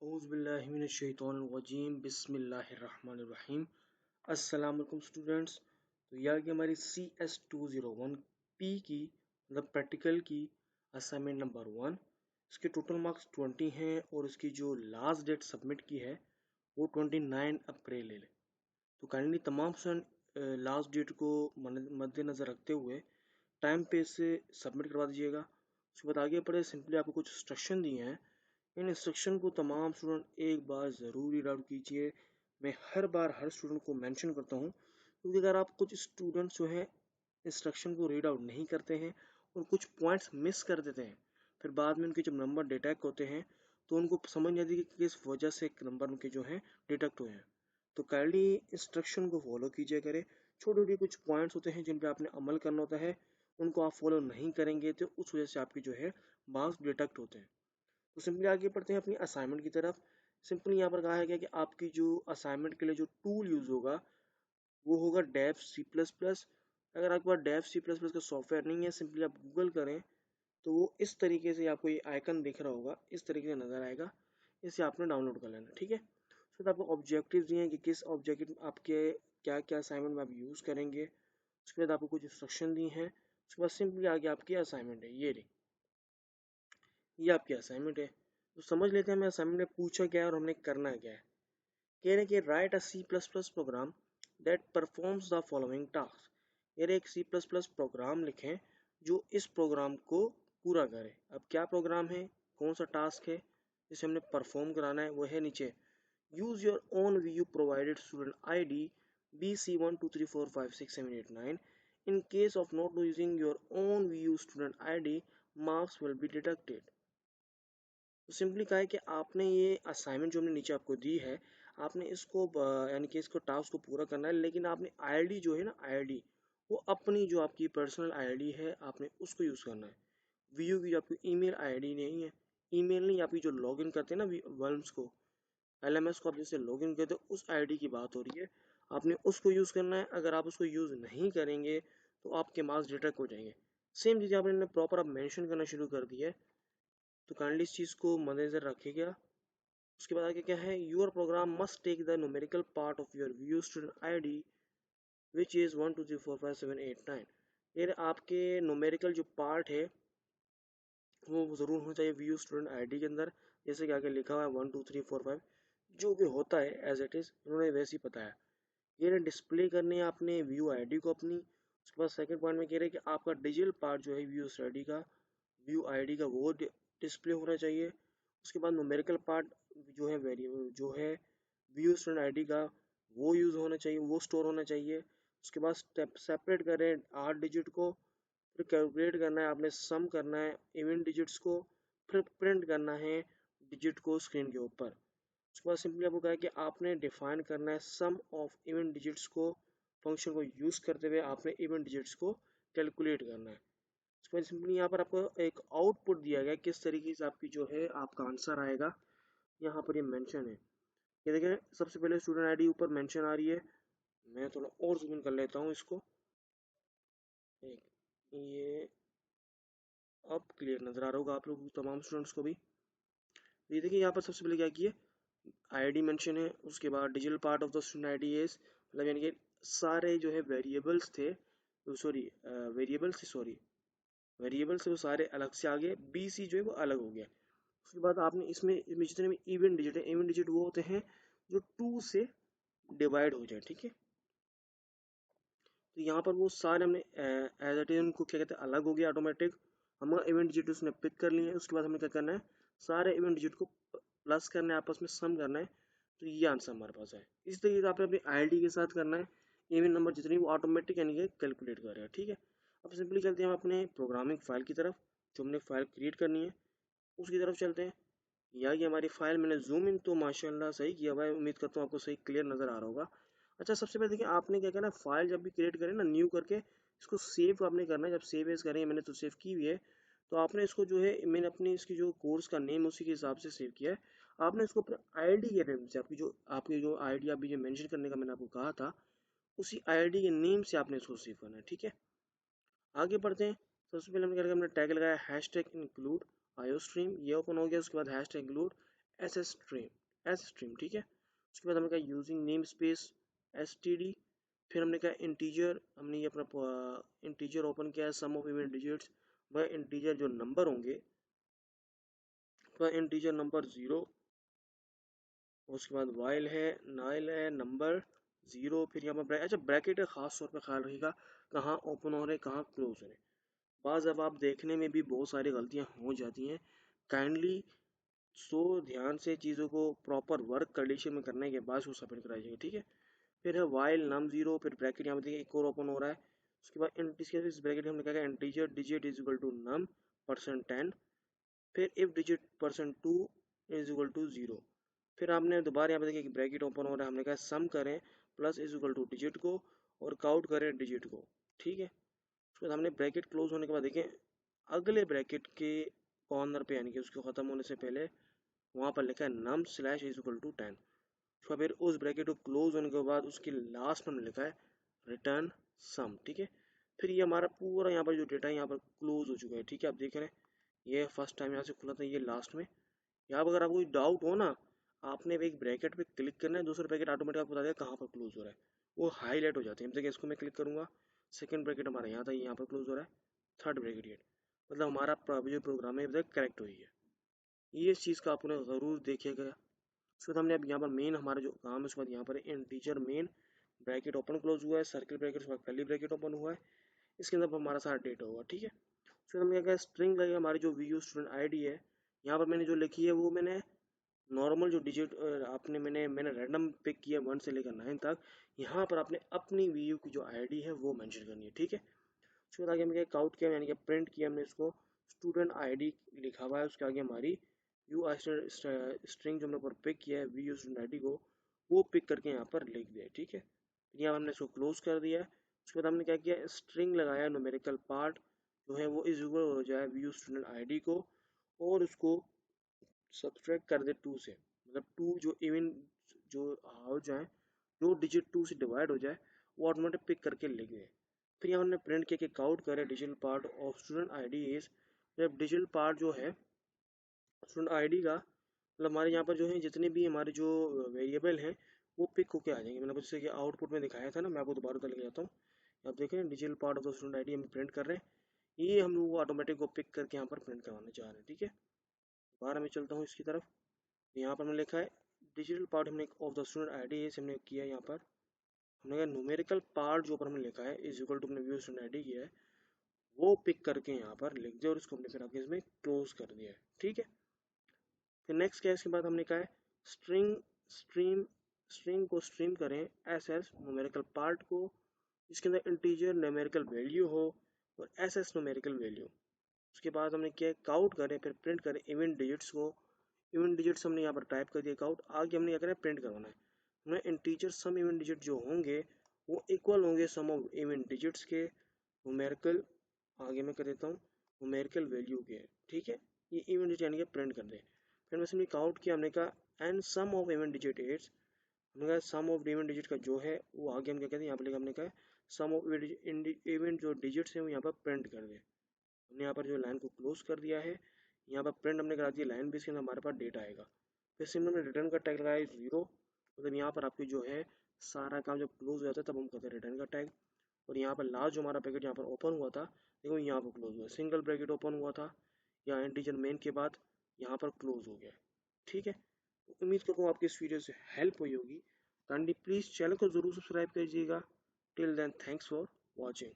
औज़ुबिल्लाहिमिनश्शैतानिर्रजीम बिस्मिल्लाहिर्रहमानिर्रहीम। अस्सलाम वालेकुम स्टूडेंट्स। तो यह कि हमारी CS201P की मतलब प्रैक्टिकल की असाइनमेंट नंबर 1, इसके टोटल मार्क्स 20 हैं और इसकी जो लास्ट डेट सबमिट की है वो 29 अप्रैल है। तो काइंडली तमाम स्टूडेंट लास्ट डेट को मद्देनज़र रखते हुए टाइम पे से सबमिट करवा दीजिएगा। उसके बाद आगे बढ़े, सिंपली आपको कुछ इंस्ट्रक्शन दिए हैं। इन इंस्ट्रक्शन को तमाम स्टूडेंट एक बार ज़रूर रीड आउट कीजिए। मैं हर बार हर स्टूडेंट को मेंशन करता हूँ, क्योंकि अगर आप कुछ स्टूडेंट्स जो है इंस्ट्रक्शन को रीड आउट नहीं करते हैं और कुछ पॉइंट्स मिस कर देते हैं, फिर बाद में उनके जब नंबर डिटेक्ट होते हैं तो उनको समझ नहीं आती कि किस वजह से नंबर उनके जो है डिटेक्ट हुए हैं। तो काइंडली इंस्ट्रक्शन को फॉलो कीजिए करें। छोटे छोटे कुछ पॉइंट्स होते हैं जिन पर आपने अमल करना होता है, उनको आप फॉलो नहीं करेंगे तो उस वजह से आपके जो है मार्क्स डिटेक्ट होते हैं। तो सिंपली आगे बढ़ते हैं अपनी असाइनमेंट की तरफ। सिंपली यहाँ पर कहा है कि आपकी जो असाइनमेंट के लिए जो टूल यूज़ होगा वो होगा डेव सी प्लस प्लस। अगर आपके पास डेव सी प्लस प्लस का सॉफ्टवेयर नहीं है, सिंपली आप गूगल करें तो वो इस तरीके से आपको ये आइकन दिख रहा होगा, इस तरीके से नज़र आएगा। इसे आपने डाउनलोड कर लेना, ठीक है। उसके बाद आपको ऑब्जेक्टिव दिए हैं कि किस ऑब्जेक्टिव आपके क्या क्या असाइनमेंट में आप यूज़ करेंगे। उसके बाद आपको कुछ इंस्ट्रक्शन दी हैं। उसके बाद सिंपली आगे आपकी असाइनमेंट है, ये आपकी असाइनमेंट है। तो समझ लेते हैं हमें असाइनमेंट में पूछा क्या है और हमने करना क्या है। कह रहे हैं कि write a C plus plus program that performs the following task. कह रहे एक सी प्लस प्लस प्रोग्राम लिखें जो इस प्रोग्राम को पूरा करे। अब क्या प्रोग्राम है, कौन सा टास्क है जिसे हमने परफॉर्म कराना है, वो है नीचे use your own view provided student ID BC123456789। In case of not using your own view student ID, marks will be deducted। तो सिंपली कहा है कि आपने ये असाइनमेंट जो हमने नीचे आपको दी है, आपने इसको यानी कि इसको टास्क को पूरा करना है, लेकिन आपने आईडी जो है ना, आईडी वो अपनी जो आपकी पर्सनल आईडी है आपने उसको यूज़ करना है। वीयू की जो आपकी ईमेल आईडी नहीं है, ईमेल नहीं, आपकी जो लॉगिन करते हैं ना वर्म्स को, LMS को आप जैसे लॉगिन करते हो उस आईडी की बात हो रही है, आपने उसको यूज़ करना है। अगर आप उसको यूज़ नहीं करेंगे तो आपके मार्क्स डिटेक्ट हो जाएंगे। सेम चीज़ आपने प्रॉपर आप मेंशन करना शुरू कर दी है, तो काइंडली इस चीज़ को मद्देनजर रखिएगा। उसके बाद आगे क्या है, your program must take the numerical part of your view student ID which is 123456789। ये आपके न्यूमेरिकल जो पार्ट है वो ज़रूर होना चाहिए व्यू स्टूडेंट ID के अंदर, जैसे कि आगे लिखा हुआ है 1 2 3 4 5, जो भी होता है एज इट इज़ उन्होंने वैसे ही बताया। ये डिस्प्ले करनी है आपने व्यू ID को अपनी। उसके बाद सेकंड पॉइंट में कह रहे हैं कि आपका डिजिटल पार्ट जो है व्यू ID का, व्यू ID का वो डिस्प्ले होना चाहिए। उसके बाद न्यूमेरिकल पार्ट जो है वेरिएबल जो है व्यू स्टूडेंट ID का वो यूज़ होना चाहिए, वो स्टोर होना चाहिए। उसके बाद स्टेप सेपरेट करें 8 डिजिट को, फिर कैलकुलेट करना है आपने, सम करना है इवन डिजिट्स को, फिर प्रिंट करना है डिजिट को स्क्रीन के ऊपर। उसके बाद सिंपली आपको कहा है कि आपने डिफाइन करना है सम ऑफ इवन डिजिट्स को, फंक्शन को यूज़ करते हुए आपने इवन डिजिट्स को कैलकुलेट करना है। उसके बाद सिंपली यहाँ पर आपको एक आउटपुट दिया गया है, किस तरीके से आपकी जो है आपका आंसर आएगा, यहाँ पर ये मेंशन है। ये देखें सबसे पहले स्टूडेंट आईडी ऊपर मेंशन आ रही है। मैं थोड़ा और जूम इन कर लेता हूँ इसको, एक ये अब क्लियर नज़र आ रहा होगा आप लोग तमाम स्टूडेंट्स को भी। ये देखिए यहाँ पर सबसे पहले क्या किया, ID मेंशन है। उसके बाद digital part of the student ID is, मतलब यानी कि सारे जो है वेरिएबल्स थे, वेरिएबल्स थे वो सारे अलग से आ गए, BC जो है वो अलग हो गया। उसके बाद आपने इसमें जितने भी इवन डिजिट है, इवन डिजिट वो होते हैं जो 2 से डिवाइड हो जाए, ठीक है। तो यहाँ पर वो सारे हमने एज इट इज उनको क्या कहते हैं अलग हो गया ऑटोमेटिक। हमारा इवेंट डिजिट उसने पिक कर लिए हैं। उसके बाद हमें क्या करना है, सारे इवेंट डिजिट को प्लस करना है, आपस में सम करना है, तो ये आंसर हमारे पास है। इस तरीके से आपने अपनी ID के साथ करना है, इवन नंबर जितनी वो ऑटोमेटिक यानी कि कैलकुलेट करेगा, ठीक है। अब सिंपली चलते हैं हम अपने प्रोग्रामिंग फाइल की तरफ, जो हमने फाइल क्रिएट करनी है उसकी तरफ चलते हैं। ये हमारी फाइल मैंने जूम इन तो माशाल्लाह सही किया हुआ है, उम्मीद करता हूँ आपको सही क्लियर नज़र आ रहा होगा। अच्छा, सबसे पहले देखिए आपने क्या करना है, फाइल जब भी क्रिएट करें ना न्यू करके इसको सेव आपने करना है। जब सेव एज करें, मैंने तो सेव की हुई है, तो आपने इसको जो है मैंने अपनी इसकी जो कोर्स का नेम उसी के हिसाब से सेव किया है। आपने इसको अपने ID के नेम से, आपकी जो ID अभी जो मेंशन करने का मैंने आपको कहा था, उसी ID के नेम से आपने इसको सेव करना है, ठीक है। आगे बढ़ते हैं। सबसे पहले हमने क्या किया, हमने टैग लगाया हैशटैग इंक्लूड आयोस्ट्रीम, ये ओपन हो गया। उसके बाद हैशटैग इंक्लूड एस स्ट्रीम, ठीक है। उसके बाद हमने कहा यूजिंग नेम स्पेस std, फिर हमने कहा इंटीजर, हमने ये अपना इंटीजर ओपन किया है सम ऑफ इवन डिजिट्स, वह इंटीजर जो नंबर होंगे वह इंटीजर नंबर 0, उसके बाद वाइल है नंबर 0, फिर यहाँ पर अच्छा ब्रैकेट का खास तौर पर ख्याल रखिएगा कहाँ ओपन हो रहे कहाँ क्लोज हो रहे। बाज़ अब आप देखने में भी बहुत सारी गलतियाँ हो जाती हैं, काइंडली ध्यान से चीज़ों को प्रॉपर वर्क कंडीशन में करने के बाद उसको सबमिट कराइएगा, ठीक है। फिर है वाइल नम 0, फिर ब्रैकेट यहाँ पे देखिए एक और ओपन हो रहा है, उसके बाद इस ब्रैकेट में हमने कहा integer digit is equal to num percent 10, फिर if digit percent 2 is equal to 0, फिर आपने दोबारा यहाँ पे देखिए ब्रैकेट ओपन हो रहा है, हमने कहा सम करें plus is equal two digit को और काउंट करें डिजिट को, ठीक है। उसके बाद हमने ब्रैकेट क्लोज होने के बाद देखें अगले ब्रैकेट के कॉर्नर पे यानी कि उसके ख़त्म होने से पहले वहाँ पर लिखा है नम स्लैश इज इक्वल टू 10, उसका फिर उस ब्रैकेट को क्लोज होने के बाद उसके लास्ट में लिखा है रिटर्न सम, ठीक है। फिर ये हमारा पूरा यहाँ पर जो डेटा है यहाँ पर क्लोज हो चुका है, ठीक है। आप देख रहे हैं ये फर्स्ट टाइम यहाँ से खुला था, ये लास्ट में। यहाँ पर अगर आपको कोई डाउट हो ना, आपने एक ब्रैकेट पे क्लिक करना है, दूसरा ब्रैकेट ऑटोमेटिक आपको बता देगा कहाँ पर क्लोज हो रहा है, वो हाईलाइट हो जाते हैं। देखिए इसको मैं क्लिक करूँगा, सेकंड ब्रैकेट हमारा यहाँ था, यहाँ पर क्लोज हो रहा है, थर्ड ब्रैकेट ये, मतलब हमारा जो प्रोग्राम है करेक्ट हुई है। ये इस चीज़ का आपने ज़रूर देखेगा। उसके बाद हमने अब यहाँ पर मेन हमारा जो काम है उसके बाद यहाँ पर integer main bracket open close हुआ है, सर्किल ब्रैकेट उसके बाद कर्ली ब्रैकेट ओपन हुआ है, इसके अंदर हमारा सारा डेटा होगा, ठीक है। उसके बाद हमने क्या स्ट्रिंग लगेगा, हमारी जो वी यू स्टूडेंट आई है यहाँ पर मैंने जो लिखी है वो मैंने नॉर्मल जो डिजिट आपने मैंने रैंडम पिक किया 1 से लेकर 9 तक, यहाँ पर आपने अपनी वी यू की जो आई है वो मैंशन करनी है, ठीक है। उसके बाद आगे हमने काउंट किया यानी कि प्रिंट किया हमने इसको, स्टूडेंट आईडी लिखा हुआ है, उसके आगे हमारी यू स्ट्रिंग जो हमने ऊपर पिक किया है वी यू स्टूडेंट आईडी को, वो पिक करके यहाँ पर लिख दिया, ठीक है। यहाँ हमने इसको क्लोज कर दिया है। उसके बाद हमने क्या किया स्ट्रिंग लगाया, न्यूमेरिकल पार्ट जो है वो इज इक्वल हो जाए वी यू स्टूडेंट आईडी को, और उसको सब्सट्रैक्ट कर दे 2 से, मतलब 2 जो इवन जो हो जाए, जो डिजिट 2 से डिवाइड हो जाए वो ऑटोमेटिक पिक करके लिख दे। फिर यहाँ हमने प्रिंट किया कि काउंट करें digital part of student ID is, जब डिजिटल पार्ट जो है स्टूडेंट आईडी का, मतलब हमारे यहाँ पर जो है जितने भी हमारे जो वेरिएबल हैं वो पिक होके आ जाएंगे, मतलब जैसे कि आउटपुट में दिखाया था ना, मैं आपको दोबारा लेके जाता हूँ। आप देख रहे हैं digital part of the student ID हम प्रिंट कर रहे हैं, ये हम लोग ऑटोमेटिक को पिक करके यहाँ पर प्रिंट करवाने जा रहे हैं, ठीक है। दोबारा मैं चलता हूँ इसकी तरफ, यहाँ पर मैंने लिखा है डिजिटल पार्ट हमने ऑफ द स्टूडेंट आईडी हमने किया, यहाँ पर हमने कहा न्यूमेरिकल पार्ट जो ऊपर हमने लिखा है इज इक्वल टू हमने व्यू स्टूडेंट आईडी किया है वो पिक करके यहाँ पर लिख दिया और इसको हमने फिर आगे इसमें क्लोज कर दिया है, ठीक है। फिर नेक्स्ट क्या है, इसके बाद हमने कहा है स्ट्रिंग स्ट्रीम, स्ट्रिंग को स्ट्रीम करें एस एस न्यूमेरिकल पार्ट को, इसके अंदर इंटीजर न्यूमेरिकल वैल्यू हो और एस एस न्यूमेरिकल वैल्यू। उसके बाद हमने किया काउंट करें, फिर प्रिंट करें इवन डिजिट्स को, इवन डिजिट्स हमने यहाँ पर टाइप कर दिया काउंट, आगे हमने क्या करना है प्रिंट करवाना है, हमें इंटीजर सम इवन डिजिट जो होंगे वो इक्वल होंगे सम ऑफ इवन डिजिट्स के न्यूमेरिकल, आगे मैं कर देता हूँ न्यूमेरिकल वैल्यू के, ठीक है। ये इवन डिजिट यानी कि प्रिंट कर दें। फिर हमने सिंपली काउंट किया, हमने कहा and sum of even digit eights, हमने कहा सम ऑफ इवन डिजिट का जो है वो आगे हम क्या कहते हैं यहाँ पर लिखा, हमने कहा सम ऑफ इवन जो डिजिट्स हैं वो यहाँ पर प्रिंट कर दें। हमने यहाँ पर जो लाइन को क्लोज कर दिया है, यहाँ पर प्रिंट हमने करा दिया लाइन बेस के अंदर हमारे पास डेटा आएगा। फिर सिंपल हमने रिटर्न का टैग लगाया 0, मतलब यहाँ पर आपकी जो है सारा काम जब क्लोज हो जाता है तब हम करते हैं रिटर्न का टैग। और यहाँ पर लास्ट जो हमारा पैकेट यहाँ पर ओपन हुआ था देखो यहाँ पर क्लोज हुआ, सिंगल ब्रैकेट ओपन हुआ था यहाँ इंटीजर मेन के बाद, यहाँ पर क्लोज हो गया, ठीक है। तो उम्मीद करता हूँ आपकी इस वीडियो से हेल्प हुई होगी। काइंडली प्लीज़ चैनल को ज़रूर सब्सक्राइब कीजिएगा। Till then thanks for watching.